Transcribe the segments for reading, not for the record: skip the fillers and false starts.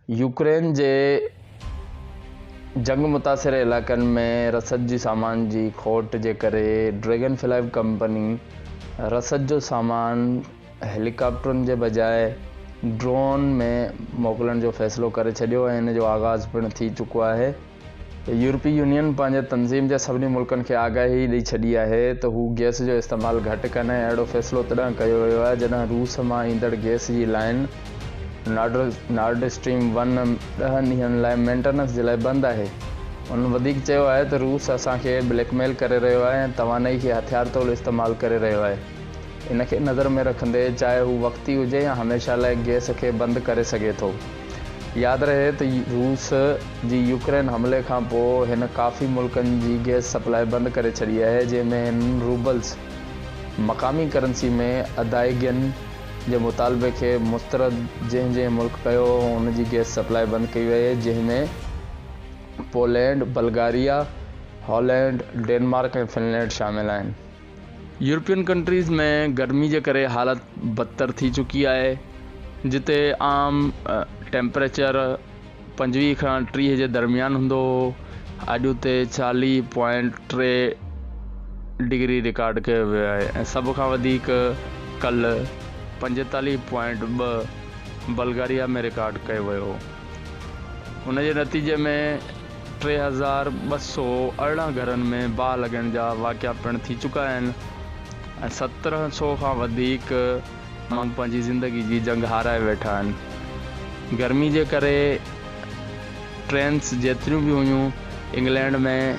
Ukraine जे जंग मुतासिर इलाक़नि में रसद जी सामान जी खोट जे करे ड्रैगन फ्लाई कंपनी रसद जो सामान हेलीकॉप्टरनि जे बजाय ड्रोन में मोकिलण जो फ़ैसिलो करे छॾियो ऐं इन जो आगाज़ पिणु थी चुको आहे। यूरोपी यूनियन पंहिंजे तंज़ीम जे सभिनी मुल्कनि खे आगाही ॾेई छॾी आहे त हू गैस जो इस्तेमालु घटि कनि ऐं अहिड़ो फ़ैसिलो तॾहिं कयो वियो आहे जॾहिं रूस मां ईंदड़ गैस जी लाइन नॉर्ड स्ट्रीम 1 10 ॾींहंनि लाइ मेंटेनेंस जे लाइ बंदि आहे। उन वधीक चयो आहे त रूस असांखे ब्लैकमेल करे रहियो आहे ऐं तवानई खे हथियार तौरु इस्तेमालु करे रहियो आहे। इन खे नज़र में रखंदे चाहे हू वक़्ती हुजे या हमेशह लाइ गैस खे बंदि करे सघे थो। यादि रहे त रूस जी यूक्रेन हमले खां पोइ हिन काफ़ी मुल्कनि जी गैस सप्लाई बंदि करे छॾी आहे, जंहिंमें रूबल्स मक़ामी करंसी में अदायगियुनि जे मुतालबे खे मुस्तरद जंहिं मुल्क कयो उन जी गैस सप्लाई बंदि कई वई आहे, जंहिंमें पोलैंड, बल्गारिया, हॉलैंड, डेनमार्क ऐं फिनलैंड शामिल आहिनि। यूरोपियन कंट्रीज़ में गर्मी जे करे हालत बदतर थी चुकी आहे, जिते आम टेम्परेचर 25 खां 30 जे दरमियान हूंदो हो, अॼु उते 40.3 डिग्री रिकॉर्ड कयो वियो आहे ऐं सभ खां वधीक कल्ह 45.2 बल्गारिया में रिकॉर्ड कयो वियो हो। उन जे नतीजे में 3218 घरनि में बाहि लॻण जा वाक़िया पिणु थी चुका आहिनि ऐं 1700 खां वधीक माण्हू पंहिंजी ज़िंदगी जी जंग हाराए वेठा आहिनि। गर्मी जे करे ट्रेन्स जेतिरियूं बि हुयूं इंग्लैंड में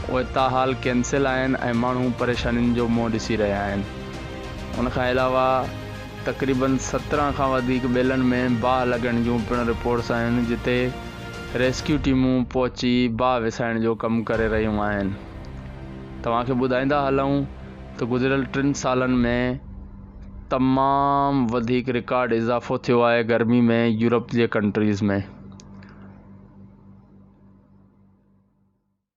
उहे ताहाल कैंसिल आहिनि ऐं माण्हू परेशानियुनि जो मुंहुं ॾिसी रहिया आहिनि। उनखां अलावा तक़रीबन 17 खां वधीक ॿेलनि में बाहि लॻण जूं पिणु रिपोर्ट्स आहिनि, जिते रेस्क्यू टीमूं पहुची बाहि विसाइण जो कमु करे रहियूं आहिनि। तव्हांखे ॿुधाईंदा हलूं त गुज़िरियल 3 सालनि में तमामु वधीक रिकॉर्ड इज़ाफ़ो थियो आहे गर्मी में यूरोप जे कंट्रीज़ में।